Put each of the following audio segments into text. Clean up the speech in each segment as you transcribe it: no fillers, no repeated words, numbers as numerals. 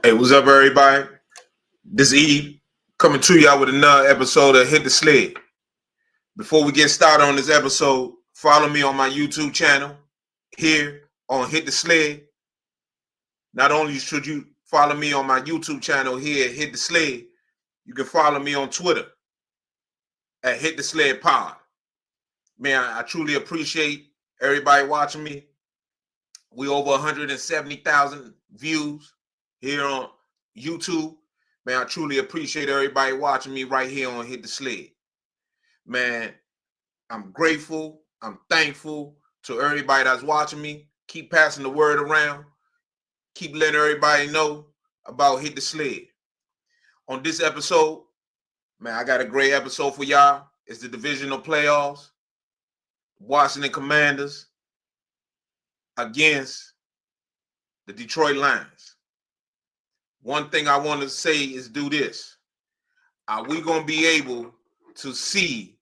Hey, what's up, everybody? This Eve coming to y'all with another episode of Hit the Sled. Before we get started on this episode, follow me on my YouTube channel here on Hit the Sled. Not only should you follow me on my YouTube channel here at Hit the Sled, you can follow me on Twitter at Hit the Sled Pod. Man, I truly appreciate everybody watching me. We over 170,000 views here on YouTube. Man, I truly appreciate everybody watching me right here on Hit the Sled. Man, I'm grateful. I'm thankful to everybody that's watching me. Keep passing the word around. Keep letting everybody know about Hit the Sled. On this episode, man, I got a great episode for y'all. It's the divisional playoffs. Washington Commanders against the Detroit Lions. One thing I want to say is do this. Are we going to be able to see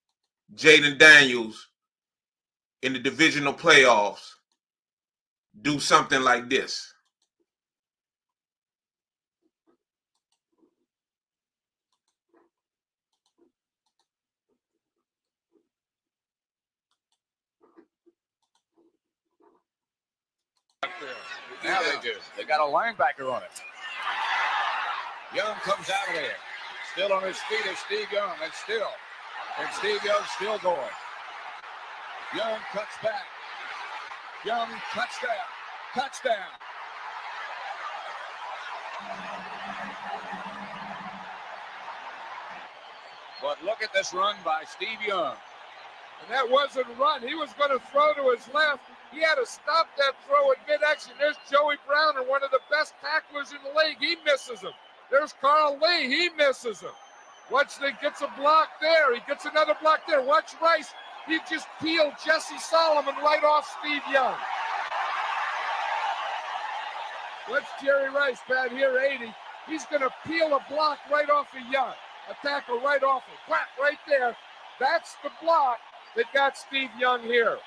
Jayden Daniels in the divisional playoffs do something like this? Now they do. They got a linebacker on it. Young comes out of there. Still on his feet is Steve Young. And Steve Young still going. Young cuts back. Young touchdown. Touchdown. But look at this run by Steve Young. And that wasn't a run. He was going to throw to his left. He had to stop that throw in mid-action. There's Joey Browner, one of the best tacklers in the league. He misses him. There's Carl Lee. He misses him. Watch, he gets a block there. He gets another block there. Watch Rice. He just peeled Jesse Solomon right off Steve Young. Watch Jerry Rice, Pat, here, 80. He's going to peel a block right off of Young. A tackle right off him. Whack, right there. That's the block that got Steve Young here.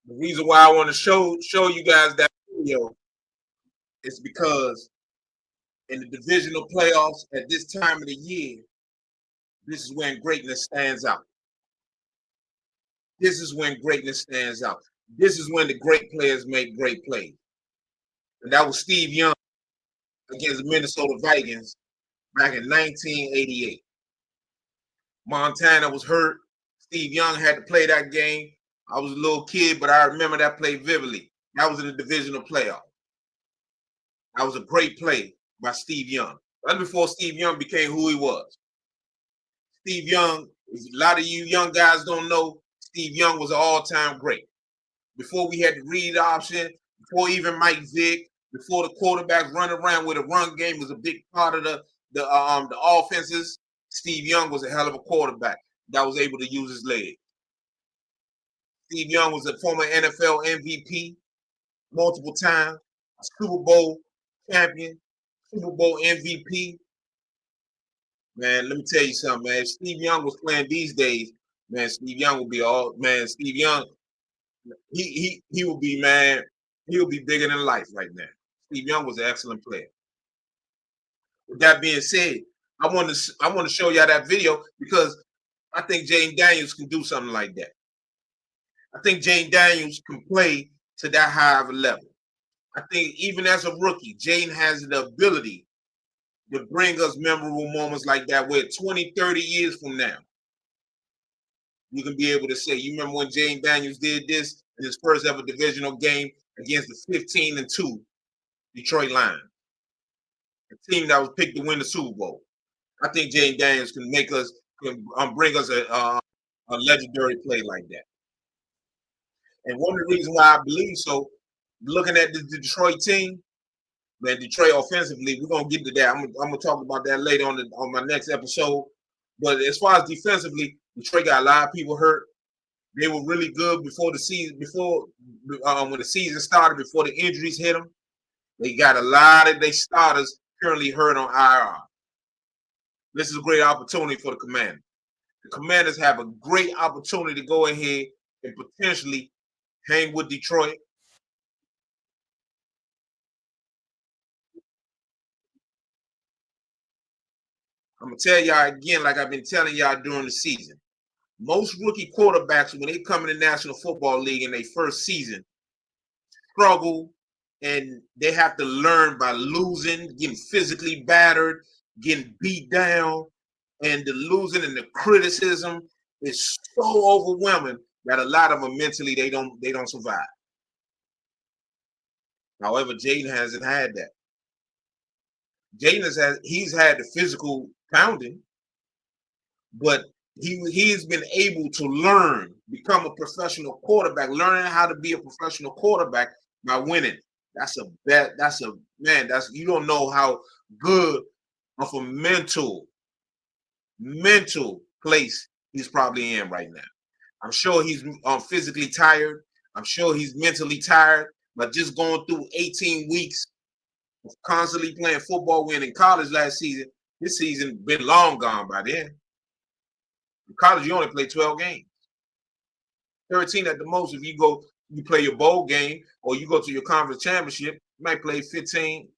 The reason why I want to show you guys that video is because in the divisional playoffs at this time of the year, this is when greatness stands out. This is when greatness stands out. This is when the great players make great plays. And that was Steve Young against the Minnesota Vikings back in 1988. Montana was hurt. Steve Young had to play that game. I was a little kid, but I remember that play vividly. That was in the divisional playoff. That was a great play by Steve Young. That's before Steve Young became who he was. Steve Young, a lot of you young guys don't know, Steve Young was an all-time great. Before we had the read option, before even Mike Vick, before the quarterbacks run around with a run game was a big part of the offenses, Steve Young was a hell of a quarterback that was able to use his legs. Steve Young was a former NFL MVP multiple times, a Super Bowl champion, Super Bowl MVP. Man, let me tell you something, man. If Steve Young was playing these days, man, Steve Young would be Steve Young, he would be, man, he would be bigger than life right now. Steve Young was an excellent player. With that being said, I want to show y'all that video because I think Jayden Daniels can do something like that. I think Jayden Daniels can play to that high of a level. I think even as a rookie, Jayden has the ability to bring us memorable moments like that where 20, 30 years from now, you can be able to say, you remember when Jayden Daniels did this in his first ever divisional game against the 15-2 Detroit Lions, a team that was picked to win the Super Bowl. I think Jayden Daniels can bring us a legendary play like that. And one of the reasons why I believe so, looking at the Detroit team, man, Detroit offensively, we're gonna get to that. I'm gonna talk about that later on my next episode. But as far as defensively, Detroit got a lot of people hurt. They were really good before the season, when the season started, before the injuries hit them. They got a lot of their starters currently hurt on IR. This is a great opportunity for the Commanders. The Commanders have a great opportunity to go ahead and potentially hang with Detroit I'm gonna tell y'all again, like I've been telling y'all during the season. Most rookie quarterbacks, when they come in the National Football League in their first season, struggle, and they have to learn by losing, getting physically battered, getting beat down, and the losing and the criticism is so overwhelming that a lot of them mentally they don't survive. However, Jayden hasn't had that. He's had the physical pounding, but he's been able to learn, become a professional quarterback, learning how to be a professional quarterback by winning. That's a bet. That's a man. That's you don't know how good of a mental place he's probably in right now. I'm sure he's physically tired. I'm sure he's mentally tired. But just going through 18 weeks of constantly playing football, when in college last season, this season been long gone by then. In college, you only play 12 games. 13 at the most. If you play your bowl game or you go to your conference championship, you might play 15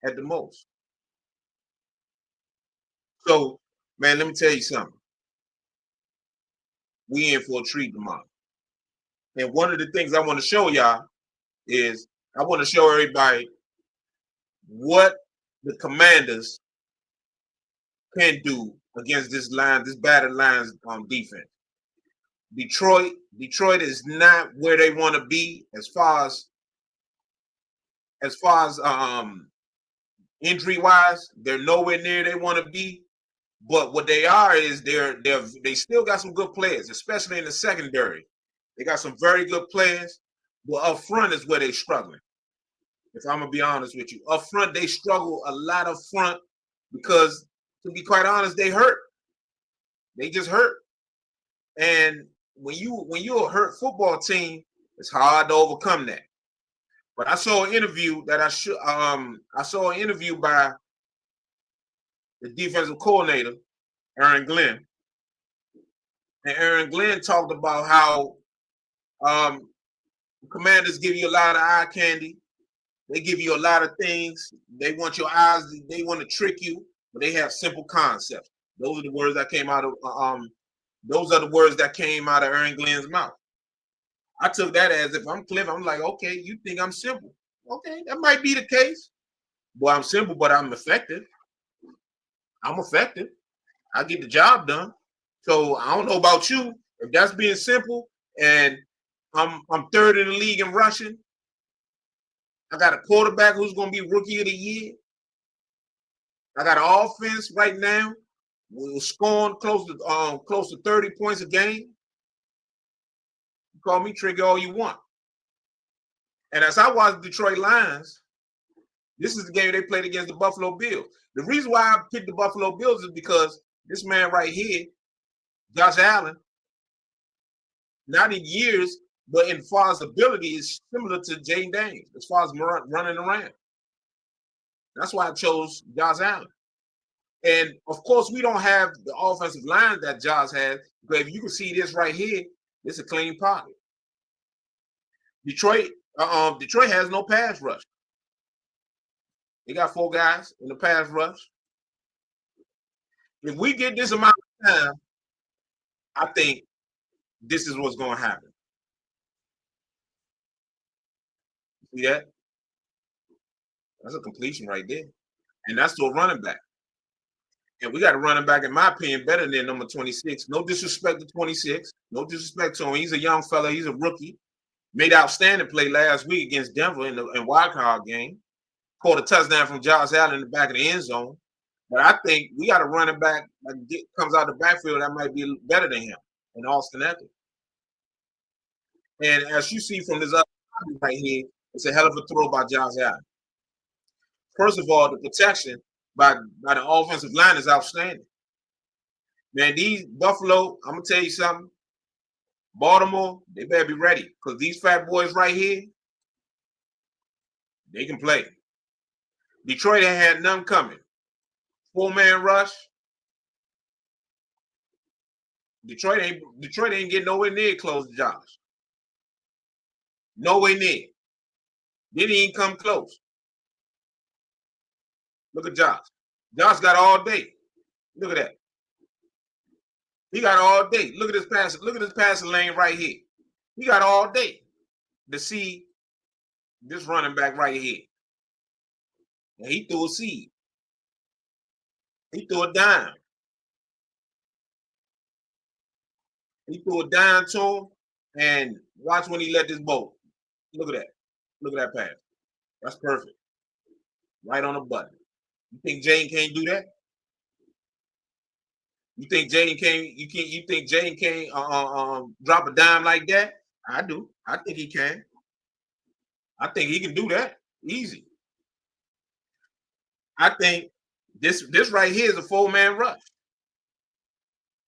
at the most. So, man, let me tell you something. We in for a treat tomorrow. And one of the things I want to show y'all is I want to show everybody what the Commanders can do against this battered Lions defense. Detroit is not where they want to be as far as injury wise. They're nowhere near they want to be. But what they are is they still got some good players, especially in the secondary. They got some very good players. But up front is where they're struggling. If I'm gonna be honest with you, up front they struggle a lot up front because, to be quite honest, they hurt. They just hurt. And when you're a hurt football team, it's hard to overcome that. But I saw an interview that I saw an interview by the defensive coordinator, Aaron Glenn. And Aaron Glenn talked about how Commanders give you a lot of eye candy. They give you a lot of things. They want your eyes. They want to trick you, but they have simple concepts. Those are the words that came out of Aaron Glenn's mouth. I took that as, if I'm Cliff, I'm like, okay, you think I'm simple? Okay, that might be the case. Well, I'm simple, but I'm effective. I'm effective. I get the job done. So I don't know about you. If that's being simple, and I'm third in the league in rushing. I got a quarterback who's going to be rookie of the year. I got an offense right now. We're scoring close to 30 points a game. You call me trigger all you want. And as I watch the Detroit Lions, this is the game they played against the Buffalo Bills. The reason why I picked the Buffalo Bills is because this man right here, Josh Allen, not in years, but in far as ability, is similar to Jayden Daniels as far as running around. That's why I chose Josh Allen. And of course, we don't have the offensive line that Josh has. But if you can see this right here, this is a clean pocket. Detroit has no pass rush. They got 4 guys in the pass rush. If we get this amount of time, I think this is what's going to happen. See that? That's a completion right there. And that's to a running back. And we got a running back, in my opinion, better than number 26. No disrespect to 26. No disrespect to him. He's a young fella. He's a rookie. Made outstanding play last week against Denver in the wild card game. Caught a touchdown from Josh Allen in the back of the end zone. But I think we got a running back that comes out of the backfield that might be better than him in Austin Eckler. And as you see from this other right here, it's a hell of a throw by Josh Allen. First of all, the protection by the offensive line is outstanding. Man, these Buffalo, I'm going to tell you something. Baltimore, they better be ready because these fat boys right here, they can play. Detroit ain't had none coming. 4-man rush. Detroit ain't getting nowhere near close to Josh. Nowhere near. Didn't even come close. Look at Josh. Josh got all day. Look at that. He got all day. Look at this pass. Look at this passing lane right here. He got all day to see this running back right here. And he threw a seed. He threw a dime. He threw a dime to him, and watch when he let this bolt. Look at that. Look at that pass. That's perfect. Right on the button. You think Jayden can't do that? You think Jayden can't? You think Jayden can't drop a dime like that? I do. I think he can. I think he can do that easy. I think this right here is a 4-man rush.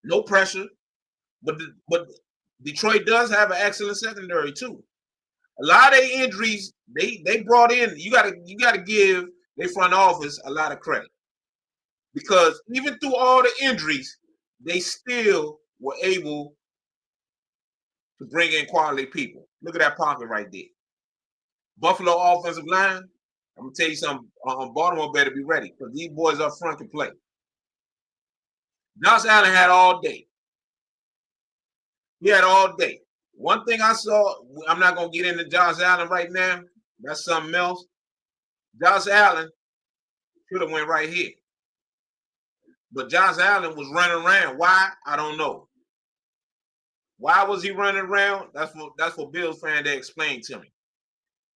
No pressure, but Detroit does have an excellent secondary too. A lot of their injuries, they brought in. You gotta give their front office a lot of credit, because even through all the injuries, they still were able to bring in quality people. Look at that pocket right there. Buffalo offensive line, I'm gonna tell you something. Baltimore better be ready, because these boys up front can play. Josh Allen had all day. He had all day. One thing I saw, I'm not gonna get into Josh Allen right now. That's something else. Josh Allen should have went right here, but Josh Allen was running around. Why? I don't know. Why was he running around? That's for Bills fan to explain to me.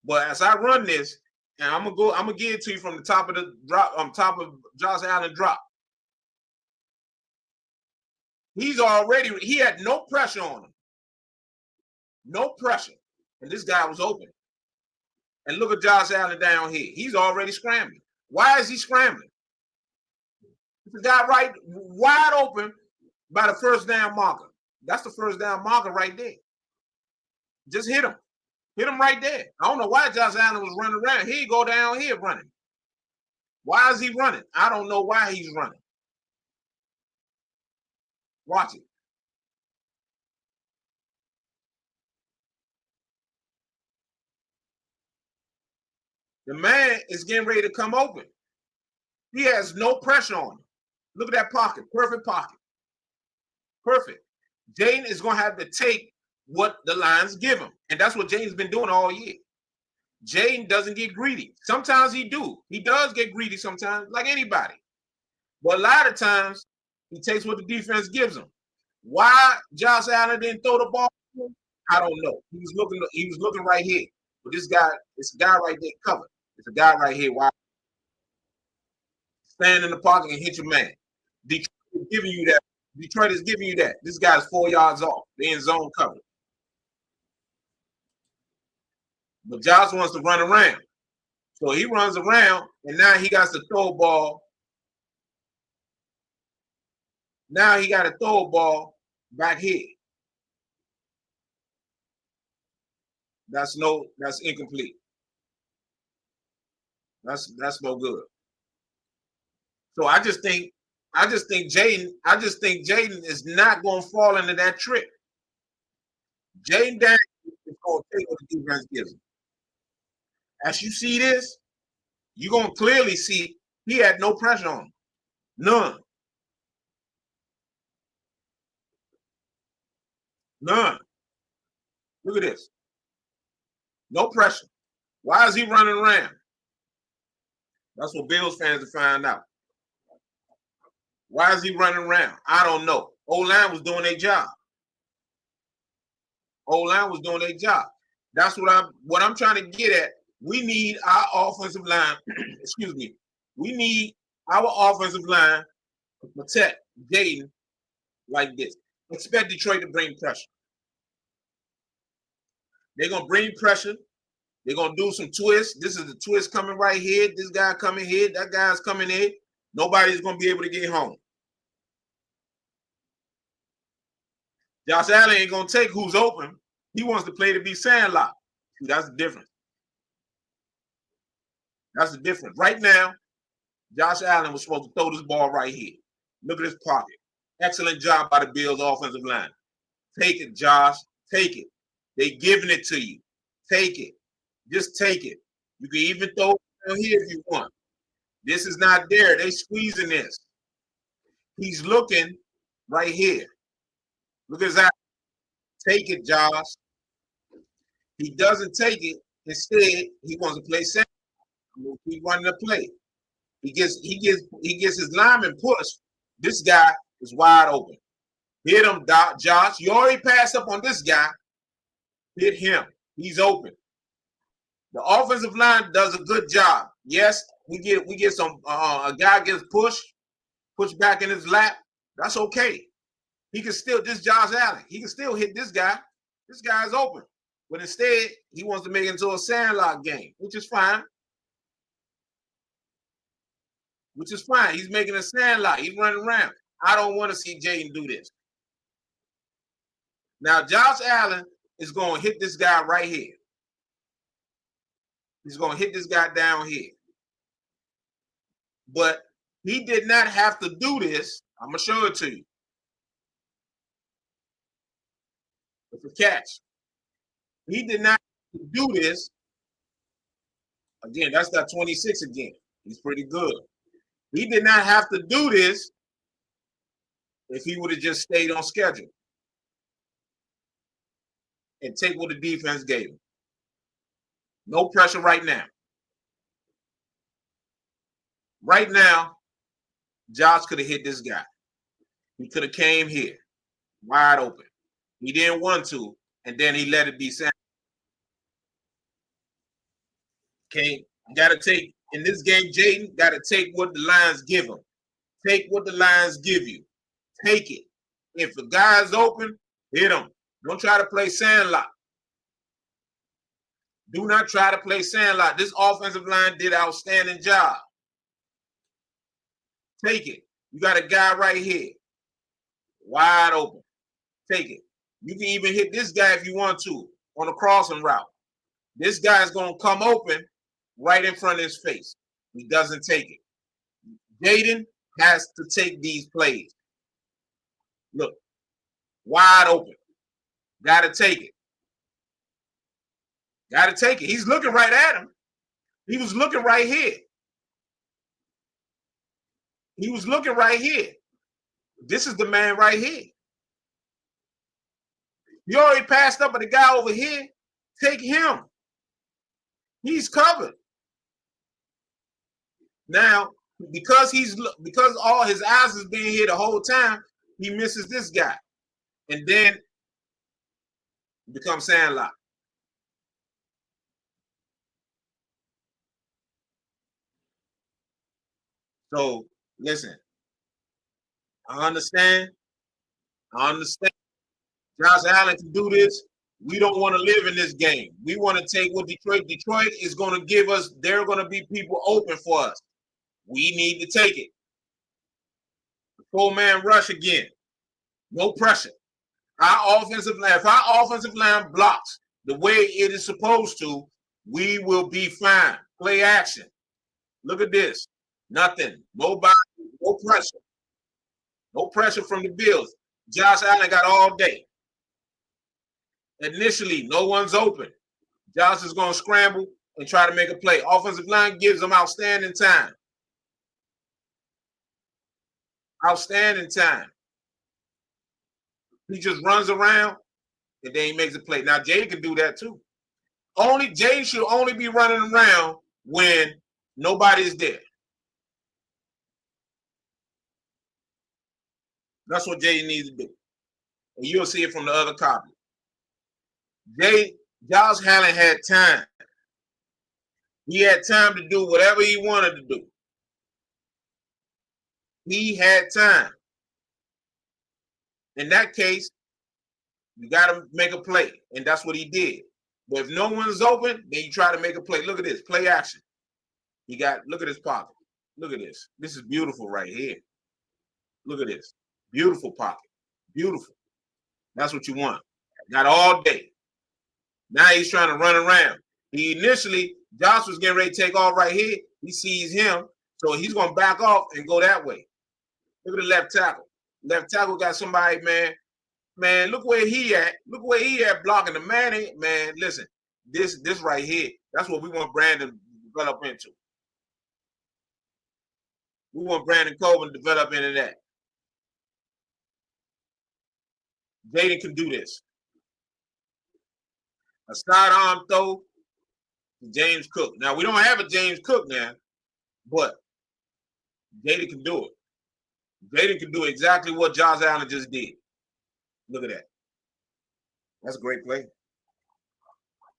But as I run this, and I'm gonna give it to you from the top of the drop, on top of Josh Allen drop. He had no pressure on him. No pressure. And this guy was open. And look at Josh Allen down here. He's already scrambling. Why is he scrambling? The guy right wide open by the first down marker. That's the first down marker right there. Just hit him. Hit him right there. I don't know why Josh Allen was running around. He go down here running. Why is he running? I don't know why he's running. Watch it. The man is getting ready to come open. He has no pressure on him. Look at that pocket. Perfect pocket. Perfect. Jayden is going to have to take what the lines give him. And that's what Jayden's been doing all year. Jayden doesn't get greedy. Sometimes he do. He does get greedy sometimes, like anybody. But a lot of times, he takes what the defense gives him. Why Josh Allen didn't throw the ball? I don't know. He was looking right here. But it's a guy right there covered. It's a guy right here. Why? Stand in the pocket and hit your man. Detroit is giving you that. Detroit is giving you that. This guy's 4 yards off. They're in zone coverage. But Josh wants to run around. So he runs around, and now he got to throw a ball. Now he got to throw a ball back here. That's incomplete. That's no good. So I just think Jayden is not going to fall into that trick. Jayden Daniels is going to take what the defense gives him. As you see this, you're going to clearly see he had no pressure on him. None. None. Look at this. No pressure. Why is he running around? That's what Bills fans will find out. Why is he running around? I don't know. O-line was doing their job. O-line was doing their job. That's what I'm trying to get at. We need our offensive line. Excuse me. We need our offensive line to protect Jayden like this. Expect Detroit to bring pressure. They're going to bring pressure. They're going to do some twists. This is the twist coming right here. This guy coming here. That guy's coming in. Nobody's going to be able to get home. Josh Allen ain't going to take who's open. He wants to play to be sandlocked. See, that's the difference. That's the difference. Right now, Josh Allen was supposed to throw this ball right here. Look at this pocket. Excellent job by the Bills offensive line. Take it, Josh. Take it. They giving it to you. Take it. Just take it. You can even throw it here if you want. This is not there. They squeezing this. He's looking right here. Look at that. Take it, Josh. He doesn't take it. Instead, he wants to play center. Keep running the play. He gets his lineman pushed. This guy is wide open. Hit him, Josh. You already passed up on this guy. Hit him. He's open. The offensive line does a good job. Yes, we get some a guy gets pushed back in his lap. That's okay. He can still this Josh Allen. He can still hit this guy. This guy's open. But instead, he wants to make it into a sandlot game, which is fine. He's making a sandlot. He's running around. I don't want to see Jayden do this. Now, Josh Allen is going to hit this guy right here. He's going to hit this guy down here. But he did not have to do this. I'm going to show it to you. It's a catch. He did not have to do this. Again, that's that 26 again. He's pretty good. He did not have to do this if he would have just stayed on schedule and take what the defense gave him. No pressure right now. Right now, Josh could have hit this guy. He could have came here, wide open. He didn't want to, and then he let it be sent. Okay, you got to take, in this game, Jayden, got to take what the lines give him. Take what the lines give you. Take it. If the guy's open, hit him. Don't try to play sandlot. Do not try to play sandlot. This offensive line did an outstanding job. Take it. You got a guy right here. Wide open. Take it. You can even hit this guy if you want to on a crossing route. This guy's going to come open right in front of his face. He doesn't take it. Jayden has to take these plays. Look. Wide open. Got to take it. Got to take it. He's looking right at him. He was looking right here. He was looking right here. This is the man right here. You already passed up on the guy over here. Take him. He's covered. Now, because all his eyes is being here the whole time, he misses this guy. And then it becomes sandlot. So, listen, I understand. Josh Allen can do this. We don't want to live in this game. We want to take what Detroit is going to give us. There are going to be people open for us. We need to take it. The full-man rush again. No pressure. If our offensive line blocks the way it is supposed to, we will be fine. Play action. Look at this. Nothing. Nobody. No pressure. No pressure from the Bills. Josh Allen got all day. Initially, no one's open. Josh is going to scramble and try to make a play. Offensive line gives him outstanding time. Outstanding time. He just runs around and then he makes a play. Now, Jay can do that too. Jay should only be running around when nobody's there. That's what Jay needs to do. And you'll see it from the other copy. Josh Allen had time. He had time to do whatever he wanted to do. He had time. In that case, you got to make a play, and that's what he did. But if no one's open, then you try to make a play. Look at this, play action. Look at this pocket. Look at this. This is beautiful right here. Look at this. Beautiful pocket. Beautiful. That's what you want. Got all day. Now he's trying to run around. Josh was getting ready to take off right here. He sees him, so he's going to back off and go that way. Look at the left tackle. Left tackle got somebody, man. Man, look where he at. Look where he at blocking the man. Man, listen, this right here, that's what we want Brandon to develop into. We want Brandon Colvin to develop into that. Jayden can do this. A sidearm throw to James Cook. Now, we don't have a James Cook now, but Jayden can do it. Jayden can do exactly what Josh Allen just did. Look at that. That's a great play.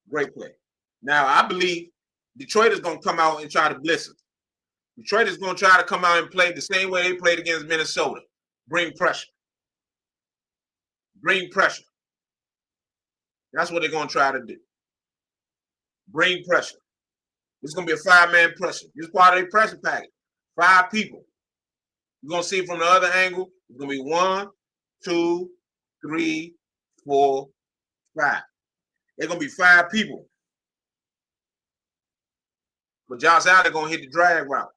Great play. Now, I believe Detroit is going to come out and try to blitz us. Detroit is going to try to come out and play the same way they played against Minnesota. Bring pressure. Bring pressure. That's what they're going to try to do. Bring pressure. This is going to be a 5-man pressure. This is part of their pressure package. 5 people. You're going to see from the other angle, it's going to be 1, 2, 3, 4, 5. They're going to be 5 people. But Josh Allen going to hit the drag route.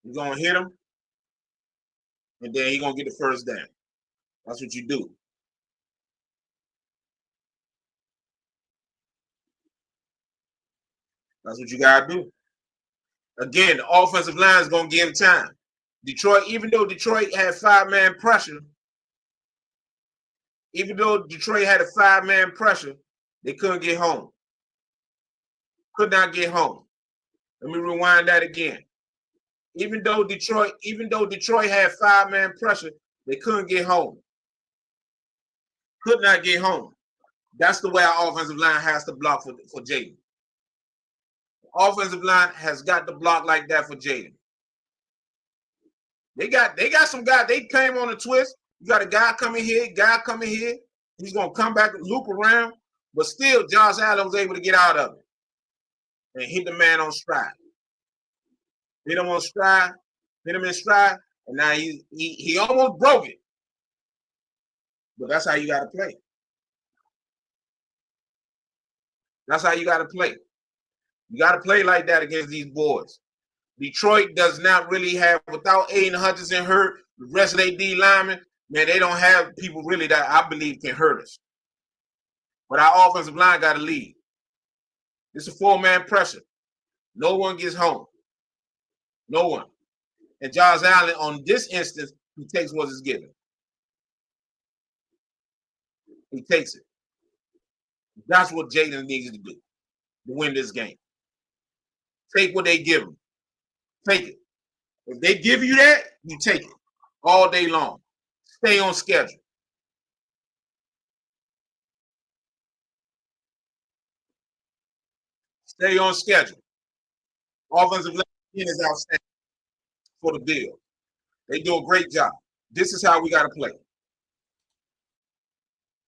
You're going to hit him, and then he's going to get the first down. That's what you do. That's what you got to do. Again, the offensive line is going to give him time. Detroit, even though Detroit had 5-man pressure, they couldn't get home. Could not get home. Let me rewind that again. Even though Detroit had 5-man pressure, they couldn't get home. Could not get home. That's the way our offensive line has to block for Jayden. Offensive line has got to block like that for Jayden. They got some guys. They came on a twist. You got a guy coming here. He's gonna come back and loop around, but still, Josh Allen was able to get out of it and hit the man on stride. Hit him in stride, and now he almost broke it. But that's how you got to play. That's how you got to play. You got to play like that against these boys. Detroit does not really have, without Aiden Hutchinson hurt, the rest of their D linemen, man, they don't have people really that I believe can hurt us. But our offensive line got to lead. It's a 4-man pressure. No one gets home. No one. And Josh Allen, on this instance, he takes what is given. He takes it. That's what Jayden needs to do to win this game. Take what they give him. Take it. If they give you that, you take it all day long. Stay on schedule. Stay on schedule. Offensive line is outstanding for the Bills. They do a great job. This is how we got to play.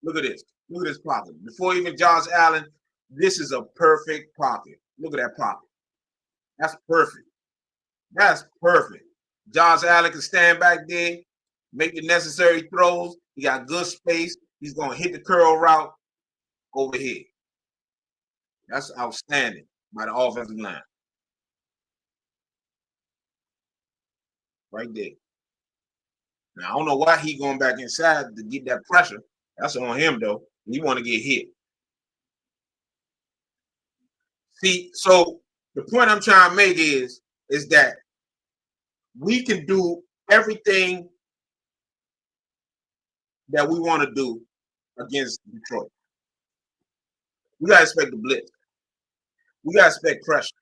Look at this. Look at this pocket. Before even Josh Allen, this is a perfect pocket. Look at that pocket. That's perfect. That's perfect. Josh Allen can stand back there, make the necessary throws. He got good space. He's going to hit the curl route over here. That's outstanding by the offensive line. Right there. Now, I don't know why he going back inside to get that pressure. That's on him, though. He want to get hit. See, so the point I'm trying to make is that we can do everything that we want to do against Detroit. We got to expect the blitz. We got to expect pressure.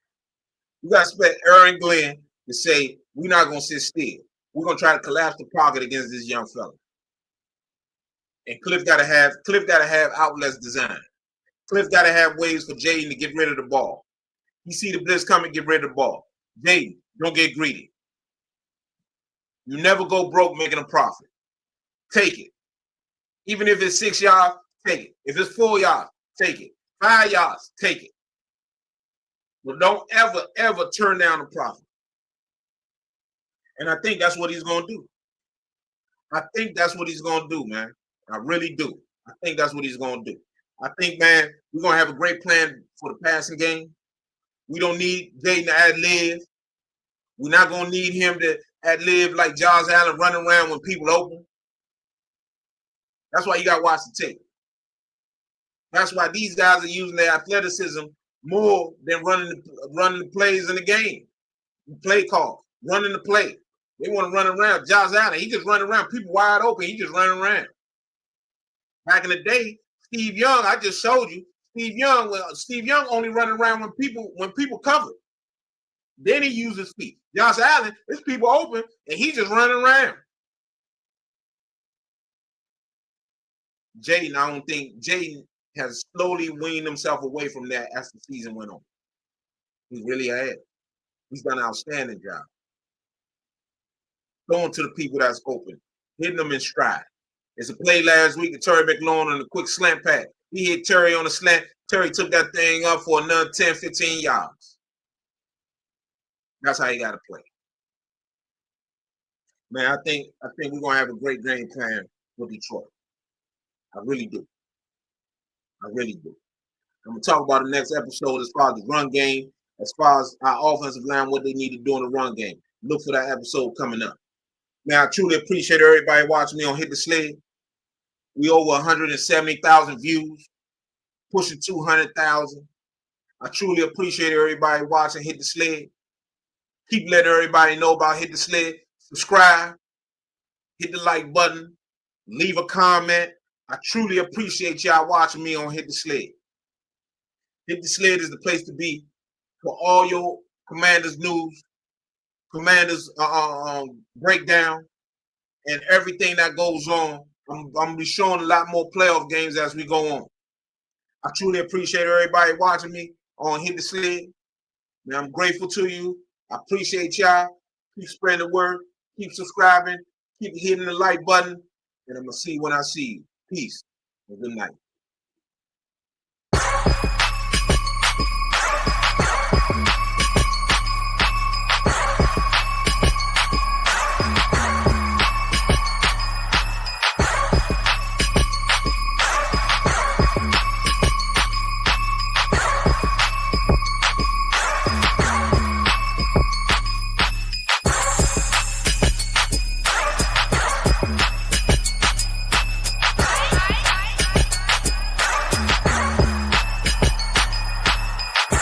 We got to expect Aaron Glenn to say, we're not going to sit still. We're going to try to collapse the pocket against this young fella. And Cliff got to have outlets designed. Cliff got to have ways for Jayden to get rid of the ball. You see the blitz coming, get rid of the ball. Jayden, don't get greedy. You never go broke making a profit. Take it. Even if it's 6 yards, take it. If it's 4 yards, take it. 5 yards, take it. But don't ever turn down the profit. And I think that's what he's going to do. I think that's what he's going to do, man. I really do. I think that's what he's going to do. I think, man, we're going to have a great plan for the passing game. We don't need Jayden to ad-lib. We're not going to need him to ad-lib like Josh Allen running around when people open. That's why you got to watch the tape. That's why these guys are using their athleticism more than running the plays in the game. Play call. running the play. They want to run around. Josh Allen, he just running around. People wide open. He just running around. Back in the day, Steve Young, I just showed you. Steve Young only running around when people cover. Then he uses feet. Josh Allen, there's people open, and he just running around. Jayden, I don't think Jayden has slowly weaned himself away from that as the season went on. He really has. He's done an outstanding job. Going to the people that's open, hitting them in stride. It's a play last week of Terry McLaurin on a quick slant pass. He hit Terry on a slant. Terry took that thing up for another 10, 15 yards. That's how you got to play. Man, I think we're going to have a great game plan with Detroit. I really do. I'm going to talk about the next episode as far as the run game, as far as our offensive line, what they need to do in the run game. Look for that episode coming up. Man, I truly appreciate everybody watching me on Hit the Sled. We over 170,000 views, pushing 200,000. I truly appreciate everybody watching Hit the Sled. Keep letting everybody know about Hit the Sled. Subscribe, hit the like button, leave a comment. I truly appreciate y'all watching me on Hit the Sled. Hit the Sled is the place to be for all your Commanders news, Commanders breakdown, and everything that goes on. I'm going to be showing a lot more playoff games as we go on. I truly appreciate everybody watching me on Hit the Sled. Man, I'm grateful to you. I appreciate y'all. Keep spreading the word. Keep subscribing. Keep hitting the like button. And I'm going to see you when I see you. Peace and good night.